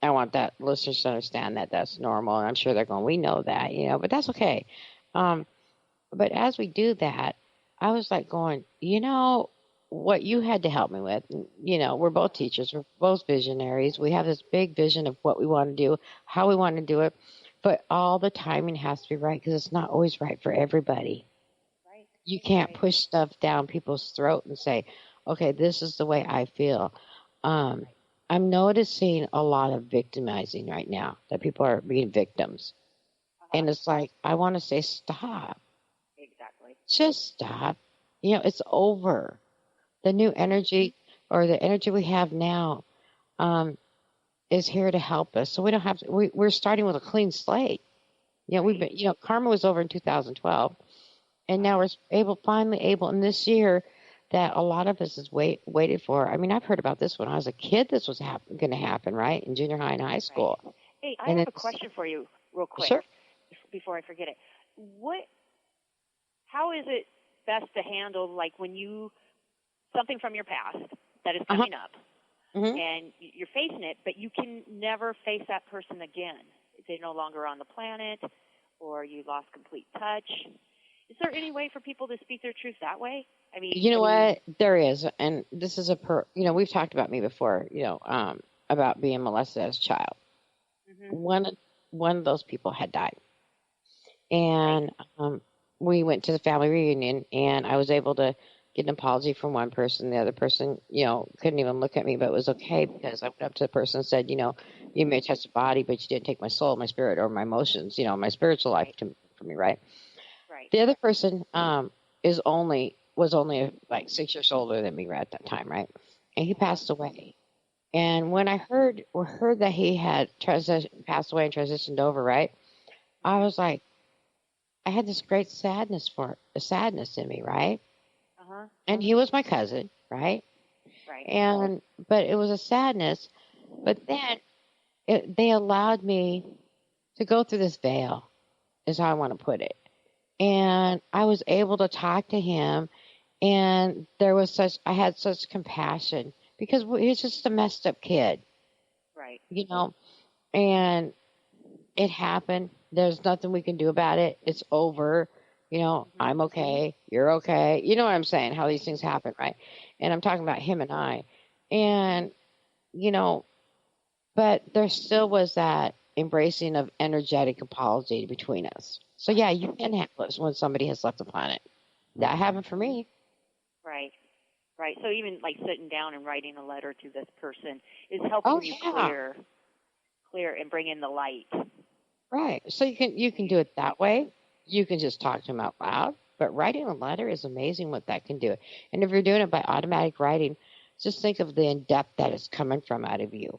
I want that listeners to understand that that's normal. And I'm sure they're going, we know that, but that's okay. But as we do that, I was like going, what you had to help me with, we're both teachers, we're both visionaries. We have this big vision of what we want to do, how we want to do it, but all the timing has to be right, because it's not always right for everybody. Right. You can't push stuff down people's throat and say, okay, this is the way I feel. I'm noticing a lot of victimizing right now, that people are being victims. Uh-huh. And it's like, I want to say, stop. Exactly. Just stop. It's over. The new energy, or the energy we have now, is here to help us. So we don't have to, we're starting with a clean slate. We've been, karma was over in 2012. And now we're finally able in this year that a lot of us has waited for. I mean, I've heard about this when I was a kid. This was going to happen, right, in junior high and high school. Right. Hey, I have a question for you real quick. Sure. Before I forget it. How is it best to handle, like, when something from your past that is coming up, and you're facing it, but you can never face that person again? They're no longer on the planet, or you lost complete touch. Is there any way for people to speak their truth that way? I mean, what? There is, and this is we've talked about me before, about being molested as a child. Mm-hmm. One of those people had died, and we went to the family reunion, and I was able to get an apology from one person. The other person, couldn't even look at me, but it was okay, because I went up to the person and said, you may touch the body, but you didn't take my soul, my spirit, or my emotions, my spiritual life from me, right? Right. The other person was only like 6 years older than me right at that time, right? And he passed away. And when I heard that he had passed away and transitioned over, right? I was like, I had this great sadness in me, right? Uh-huh. And he was my cousin, right? Right. But it was a sadness. But then they allowed me to go through this veil, is how I want to put it. And I was able to talk to him, and I had such compassion because he was just a messed up kid, Right. and it happened. There's nothing we can do about it. It's over. I'm okay. You're okay. You know what I'm saying? How these things happen, right? And I'm talking about him and I. And, but there still was that embracing of energetic apology between us. So, yeah, you can handle it when somebody has left the planet. That happened for me. Right. Right. So even like sitting down and writing a letter to this person is helping you clear and bring in the light. Right. So you can do it that way. You can just talk to them out loud. But writing a letter is amazing what that can do. And if you're doing it by automatic writing, just think of the in-depth that is coming from out of you.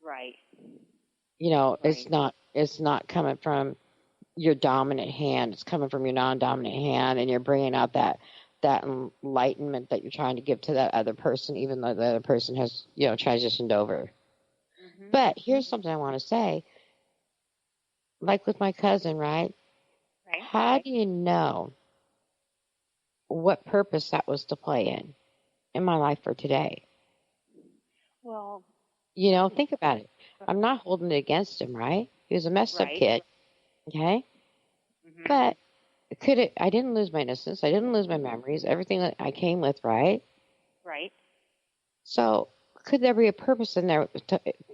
Right. It's not coming from your dominant hand. It's coming from your non-dominant hand, and you're bringing out that enlightenment that you're trying to give to that other person, even though the other person has, transitioned over. Mm-hmm. But here's something I want to say. Like with my cousin, right? Right. How do you know what purpose that was to play in my life for today? Well, think about it. I'm not holding it against him, right? He was a messed up kid, okay? Mm-hmm. But I didn't lose my innocence. I didn't lose my memories, everything that I came with, right? Right. So could there be a purpose in there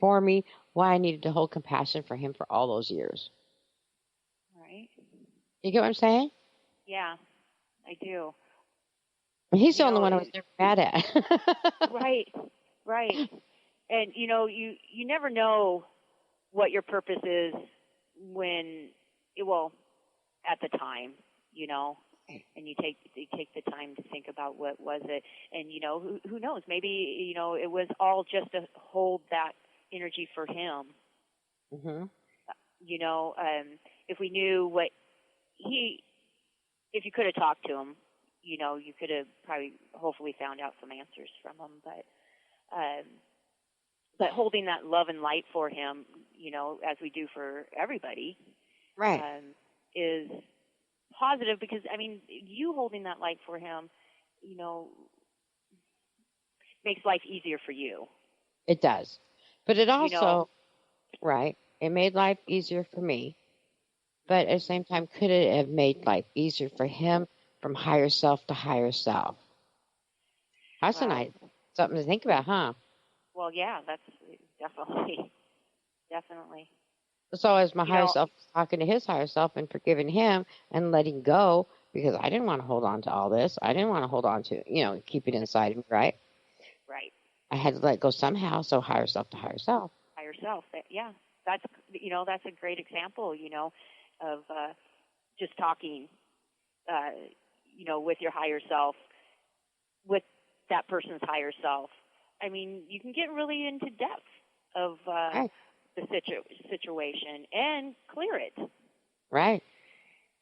for me why I needed to hold compassion for him for all those years? Right. You get what I'm saying? Yeah, I do. He's the only one I was never mad at. Right. And, you never know what your purpose is at the time, and you take the time to think about what was it. And, who knows, maybe, it was all just to hold that energy for him. Mm-hmm. If we knew if you could have talked to him, you could have hopefully found out some answers from him. But holding that love and light for him, as we do for everybody, right, is positive because, you holding that light for him, makes life easier for you. It does. But it also, right, it made life easier for me. But at the same time, could it have made life easier for him from higher self to higher self? That's something to think about, huh? Well, yeah, that's definitely. So as my higher self was talking to his higher self and forgiving him and letting go, because I didn't want to hold on to all this. I didn't want to hold on to, keep it inside of me, right? Right. I had to let go somehow, so higher self to higher self. Higher self, yeah. That's a great example, of just talking, with your higher self, with that person's higher self. You can get really into depth of the situation and clear it. Right.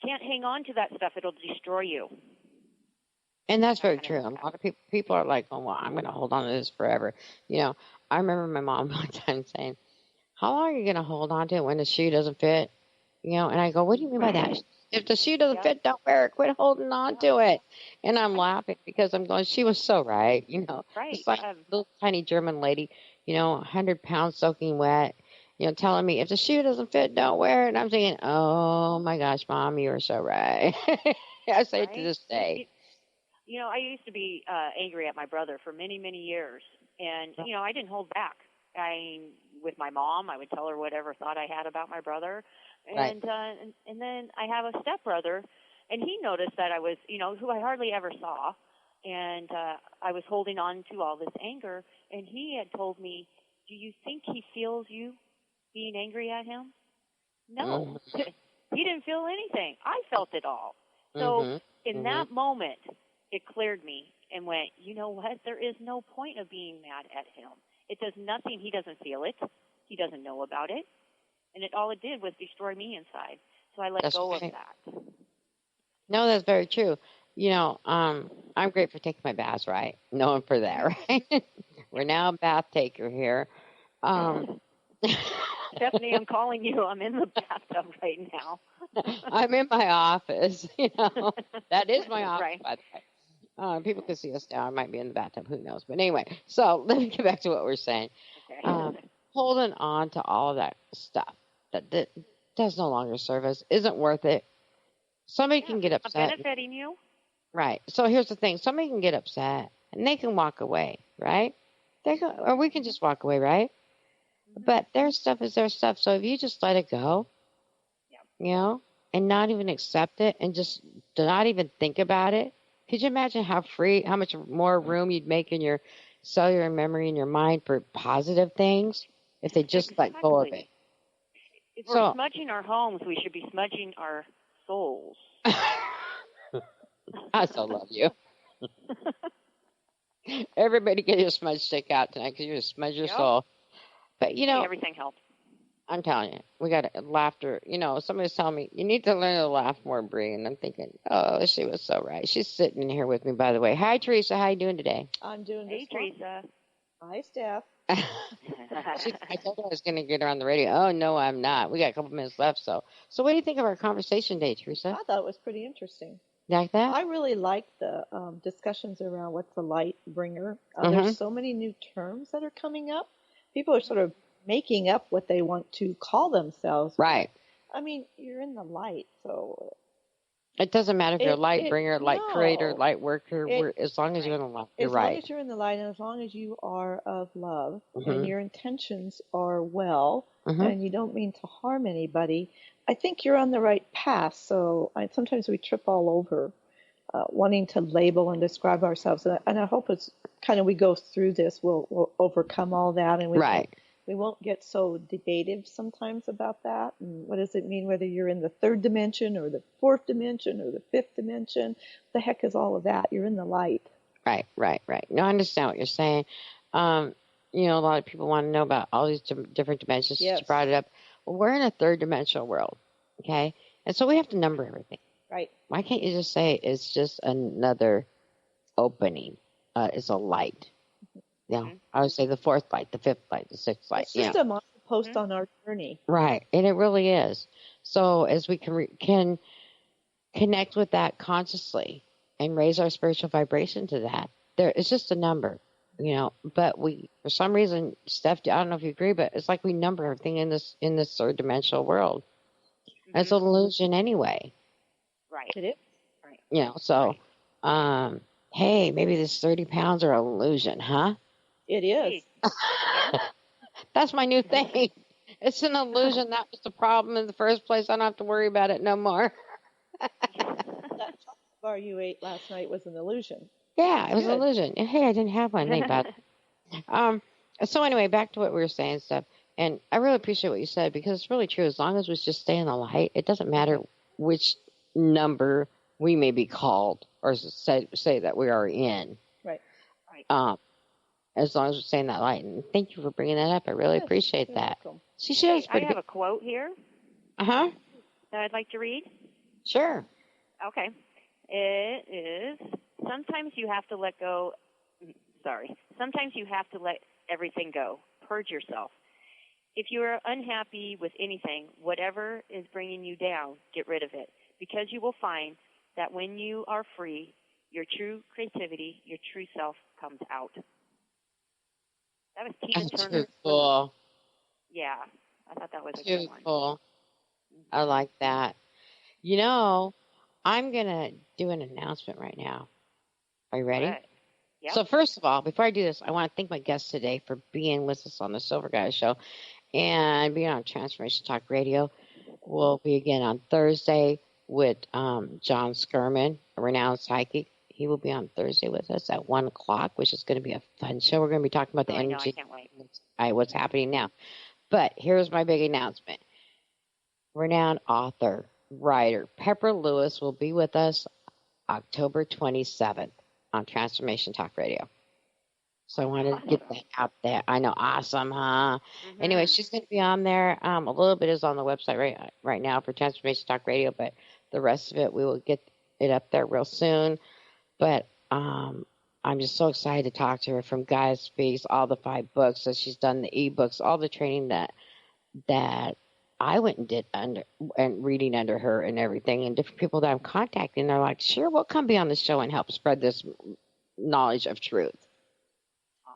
Can't hang on to that stuff. It'll destroy you. And that's very true. A lot of people are like, oh, well, I'm going to hold on to this forever. I remember my mom one time saying, how long are you going to hold on to it when the shoe doesn't fit? And I go, what do you mean by that? If the shoe doesn't fit, don't wear it. Quit holding on to it. And I'm laughing because I'm going, she was so right. Right. It's like a little tiny German lady, 100 pounds soaking wet, telling me if the shoe doesn't fit, don't wear it. And I'm thinking, oh my gosh, Mom, you are so right. I say it to this day. I used to be angry at my brother for many, many years. And, I didn't hold back. With my mom, I would tell her whatever thought I had about my brother. And and then I have a stepbrother, and he noticed that I was, who I hardly ever saw, and I was holding on to all this anger. And he had told me, do you think he feels you being angry at him? No. Mm-hmm. He didn't feel anything. I felt it all. So in that moment, it cleared me and went, you know what? There is no point of being mad at him. It does nothing. He doesn't feel it. He doesn't know about it. And all it did was destroy me inside. So I let That's go right. of that. No, that's very true. I'm great for taking my baths, right? Known for that, right? We're now a bath taker here. Stephanie, I'm calling you. I'm in the bathtub right now. I'm in my office. That is my office, Right. by the way. People can see us now. I might be in the bathtub. Who knows? But anyway, so let me get back to what we're saying. Okay. Holding on to all of that stuff that does no longer serve us isn't worth it. Somebody can get upset. Benefiting you. Right. So here's the thing. Somebody can get upset and they can walk away, right? Or we can just walk away, right? But their stuff is their stuff. So if you just let it go, and not even accept it and just not even think about it, could you imagine how much more room you'd make in your cellular memory in your mind for positive things if they just let go of it? If we're smudging our homes, we should be smudging our souls. I so love you. Everybody get your smudge stick out tonight because you're going to smudge your soul. But, everything helps. I'm telling you, we got laughter. Somebody's telling me, you need to learn to laugh more, Bree. And I'm thinking, oh, she was so right. She's sitting in here with me, by the way. Hi, Teresa. How you doing today? I'm doing Hey, Teresa. Hi, Steph. I told her I was going to get her on the radio. Oh, no, I'm not. We got a couple minutes left. So what do you think of our conversation today, Teresa? I thought it was pretty interesting. Like that? I really like the discussions around what's the light bringer. There's so many new terms that are coming up. People are sort of making up what they want to call themselves. Right. I mean, you're in the light, so... It doesn't matter if you're a light bringer, light creator, light worker. As long as you're in the light, you're right. As long as you're in the light and as long as you are of love and your intentions are well and you don't mean to harm anybody, I think you're on the right path. So sometimes we trip all over wanting to label and describe ourselves. And I hope it's kind of we go through this, we'll overcome all that. And we won't get so debative sometimes about that. And what does it mean whether you're in the third dimension or the fourth dimension or the fifth dimension? What the heck is all of that? You're in the light. Right. No, I understand what you're saying. A lot of people want to know about all these different dimensions. Yes. You brought it up. Well, we're in a third dimensional world, okay? And so we have to number everything. Right. Why can't you just say it's just another opening? It's a light. I would say the fourth light, the fifth light, the sixth light. It's just a milepost on our journey. Right, and it really is. So as we can connect with that consciously and raise our spiritual vibration to that, it's just a number, But we, for some reason, Steph, I don't know if you agree, but it's like we number everything in this third dimensional world. It's an illusion anyway. Right. It is. Right. So, hey, maybe this 30 pounds are an illusion, huh? It is. That's my new thing. It's an illusion. That was the problem in the first place. I don't have to worry about it no more. That chocolate bar you ate last night was an illusion. Yeah, it was an illusion. Hey, I didn't have one. Think about it. So anyway, back to what we were saying, stuff. And I really appreciate what you said because it's really true. As long as we just stay in the light, it doesn't matter which number we may be called or say that we are in. Right. As long as we're staying in that light. And thank you for bringing that up. I really appreciate that. Welcome. I have a quote here. Uh-huh. That I'd like to read. Sure. Okay. It is, sometimes you have to let everything go. Purge yourself. If you are unhappy with anything, whatever is bringing you down, get rid of it. Because you will find that when you are free, your true creativity, your true self comes out. That was Tina Turner. Too cool. Yeah, I thought that was a good one. Cool. I like that. I'm going to do an announcement right now. Are you ready? Right. Yep. So first of all, before I do this, I want to thank my guest today for being with us on the Silver Gaia Show and being on Transformation Talk Radio. We'll be again on Thursday with John Skirman, a renowned psychic. He will be on Thursday with us at 1 o'clock, which is going to be a fun show. We're going to be talking about the energy. I can't wait. What's happening now. But here's my big announcement. Renowned author, writer, Pepper Lewis will be with us October 27th on Transformation Talk Radio. So I wanted to get that out there. I know, awesome, huh? Anyway, she's going to be on there. A little bit is on the website right now for Transformation Talk Radio, but the rest of it, we will get it up there real soon. But I'm just so excited to talk to her, from Gaia Speaks, all the 5 books that she's done, the ebooks, all the training that I went and did and reading under her and everything, and different people that I'm contacting. They're like, sure, we'll come be on the show and help spread this knowledge of truth.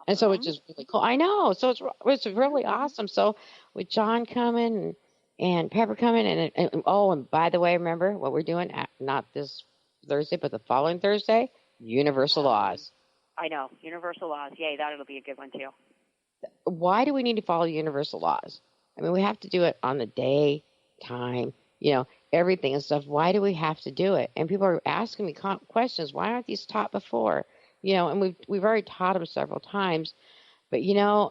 And so it's just really cool. I know. So it's really awesome. So with John coming and Pepper coming, and by the way, remember what we're doing? Not this Thursday, but the following Thursday, Universal Laws. I know. Universal Laws. Yay, that'll be a good one, too. Why do we need to follow Universal Laws? I mean, we have to do it on the day, time, everything and stuff. Why do we have to do it? And people are asking me questions. Why aren't these taught before? And we've already taught them several times. But,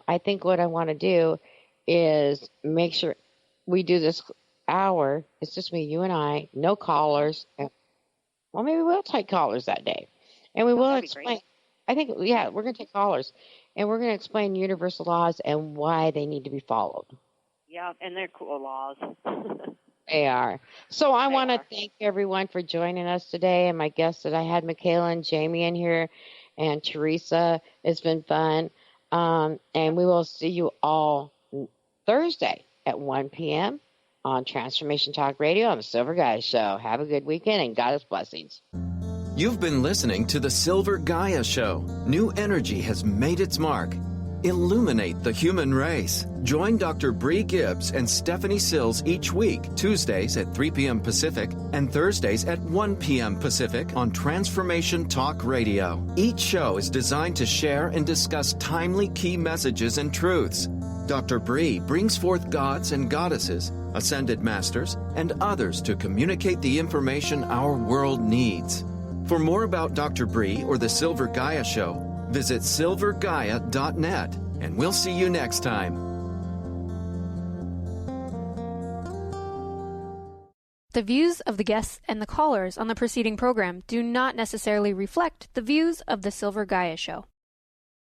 I think what I want to do is make sure we do this hour. It's just me, you and I, no callers. Well, maybe we'll take callers that day. And we will explain. I think, we're going to take callers. And we're going to explain universal laws and why they need to be followed. Yeah, and they're cool laws. They are. So I want to thank everyone for joining us today, and my guests that I had, Michaella and Jamie in here, and Teresa. It's been fun. And we will see you all Thursday at 1 p.m. on Transformation Talk Radio on the Silver Gaia Show. Have a good weekend, and God's blessings. You've been listening to the Silver Gaia Show. New energy has made its mark. Illuminate the human race. Join Dr. Bree Gibbs and Stephanie Sills each week, Tuesdays at 3 p.m. Pacific and Thursdays at 1 p.m. Pacific on Transformation Talk Radio. Each show is designed to share and discuss timely key messages and truths. Dr. Bree brings forth gods and goddesses, ascended masters, and others to communicate the information our world needs. For more about Dr. Bree or the Silver Gaia Show, visit silvergaia.net, and we'll see you next time. The views of the guests and the callers on the preceding program do not necessarily reflect the views of the Silver Gaia Show.